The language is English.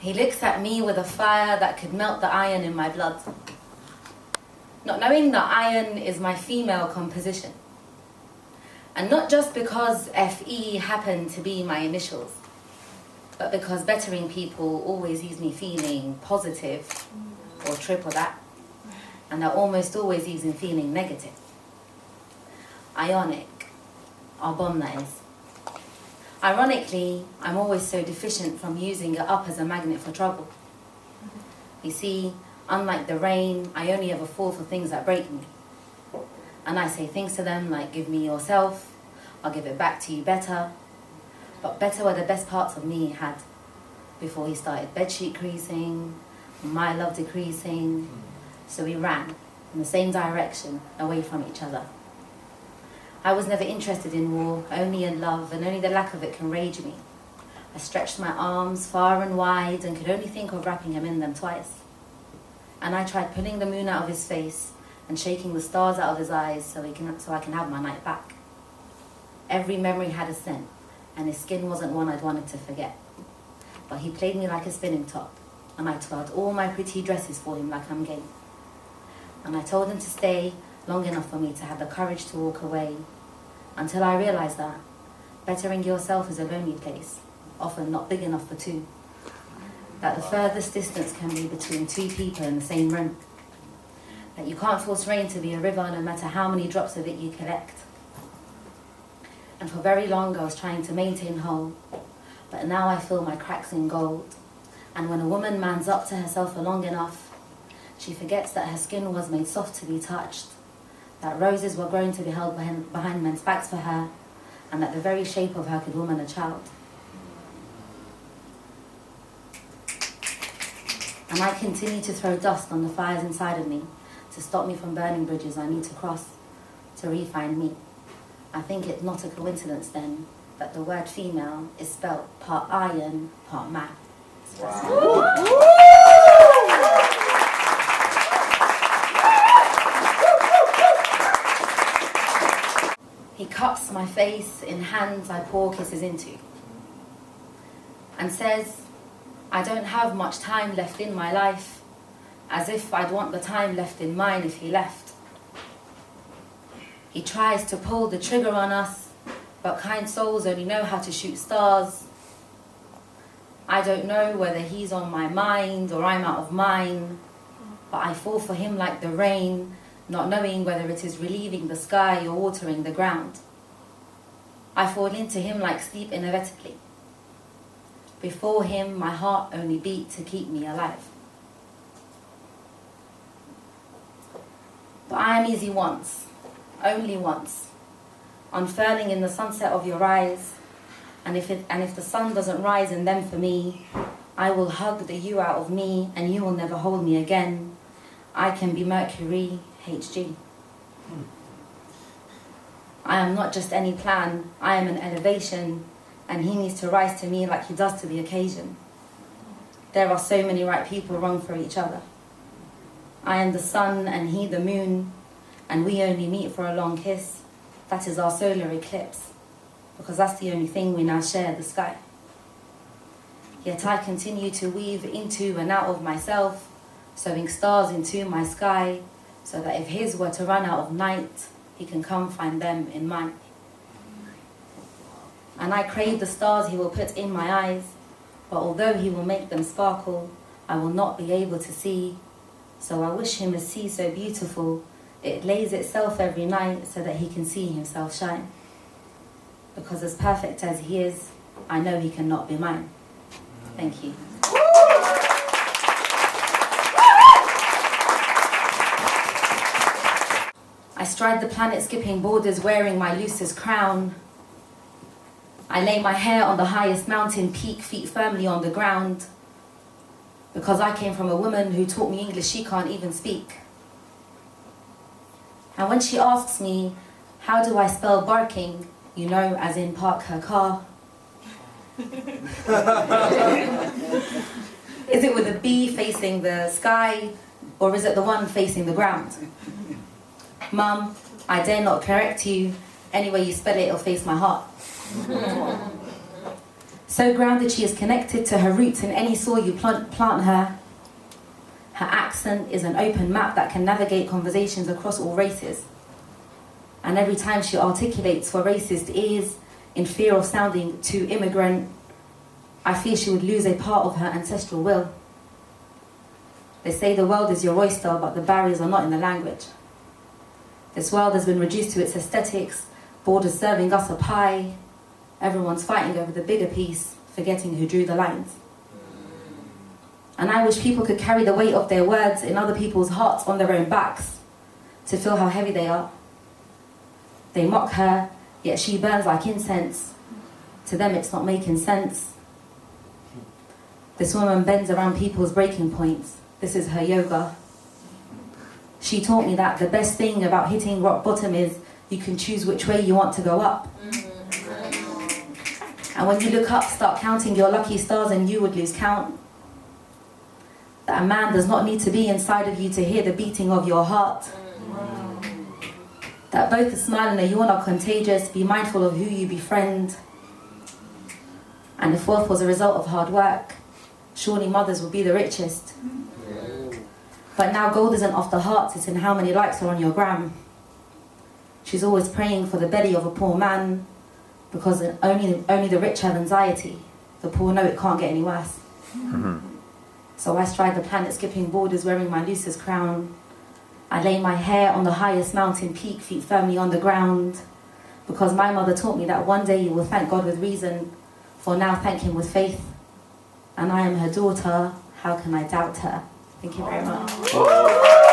He looks at me with a fire that could melt the iron in my blood. Not knowing that iron is my female composition. And not just because FE happened to be my initials, but because bettering people always leaves me feeling positive, or triple that, and that almost always leaves me feeling negative. Ionic, our bomb that is. Ironically, I'm always so deficient from using it up as a magnet for trouble. You see, unlike the rain, I only ever fall for things that break me. And I say things to them like, give me yourself, I'll give it back to you better. But better were the best parts of me had before he started bedsheet creasing, my love decreasing. So we ran in the same direction, away from each other. I was never interested in war, only in love, and only the lack of it can rage me. I stretched my arms far and wide and could only think of wrapping him in them twice. And I tried pulling the moon out of his face and shaking the stars out of his eyes so I can have my night back. Every memory had a scent, and his skin wasn't one I'd wanted to forget. But he played me like a spinning top, and I twirled all my pretty dresses for him like I'm gay. And I told him to stay long enough for me to have the courage to walk away, until I realized that bettering yourself is a lonely place, often not big enough for two. That the furthest distance can be between two people in the same room. That you can't force rain to be a river no matter how many drops of it you collect. And for very long I was trying to maintain whole, but now I feel my cracks in gold. And when a woman mans up to herself for long enough, she forgets that her skin was made soft to be touched, that roses were grown to be held behind men's backs for her, and that the very shape of her could woman a child. And I continue to throw dust on the fires inside of me to stop me from burning bridges I need to cross to refine me. I think it's not a coincidence then that the word female is spelt part iron, part man. Wow. He cups my face in hands I pour kisses into and says, I don't have much time left in my life, as if I'd want the time left in mine if he left. He tries to pull the trigger on us, but kind souls only know how to shoot stars. I don't know whether he's on my mind or I'm out of mine, but I fall for him like the rain, not knowing whether it is relieving the sky or watering the ground. I fall into him like sleep inevitably. Before him, my heart only beat to keep me alive. But I am easy once, only once, unfurling in the sunset of your eyes, and if the sun doesn't rise in them for me, I will hug the you out of me, and you will never hold me again. I can be Mercury, HG. I am not just any plan, I am an elevation, and he needs to rise to me like he does to the occasion. There are so many right people wrong for each other. I am the sun and he the moon, and we only meet for a long kiss. That is our solar eclipse, because that's the only thing we now share, the sky. Yet I continue to weave into and out of myself, sewing stars into my sky, so that if his were to run out of night, he can come find them in mine. And I crave the stars he will put in my eyes, but although he will make them sparkle, I will not be able to see. So I wish him a sea so beautiful, it lays itself every night so that he can see himself shine. Because as perfect as he is, I know he cannot be mine. Thank you. I stride the planet skipping borders wearing my loosest crown. I lay my hair on the highest mountain peak, feet firmly on the ground. Because I came from a woman who taught me English she can't even speak. And when she asks me, how do I spell barking? You know, as in park her car. Is it with a B facing the sky, or is it the one facing the ground? Mum, I dare not correct you. Any way you spell it, it'll face my heart. So grounded she is connected to her roots in any soil you plant her. Her accent is an open map that can navigate conversations across all races. And every time she articulates for racist ears, in fear of sounding too immigrant, I fear she would lose a part of her ancestral will. They say the world is your oyster, but the barriers are not in the language. This world has been reduced to its aesthetics, borders serving us a pie. Everyone's fighting over the bigger piece, forgetting who drew the lines. And I wish people could carry the weight of their words in other people's hearts on their own backs, to feel how heavy they are. They mock her, yet she burns like incense. To them it's not making sense. This woman bends around people's breaking points. This is her yoga. She taught me that the best thing about hitting rock bottom is you can choose which way you want to go up. And when you look up, start counting your lucky stars and you would lose count. That a man does not need to be inside of you to hear the beating of your heart. That both a smile and a yawn are contagious. Be mindful of who you befriend. And if wealth was a result of hard work, surely mothers would be the richest. But now gold isn't off the heart, it's in how many likes are on your gram. She's always praying for the belly of a poor man, because only the rich have anxiety. The poor know it can't get any worse. So I stride the planet, skipping borders, wearing my loosest crown. I lay my hair on the highest mountain peak, feet firmly on the ground, because my mother taught me that one day you will thank God with reason, for now thank him with faith. And I am her daughter, how can I doubt her? Thank you very much.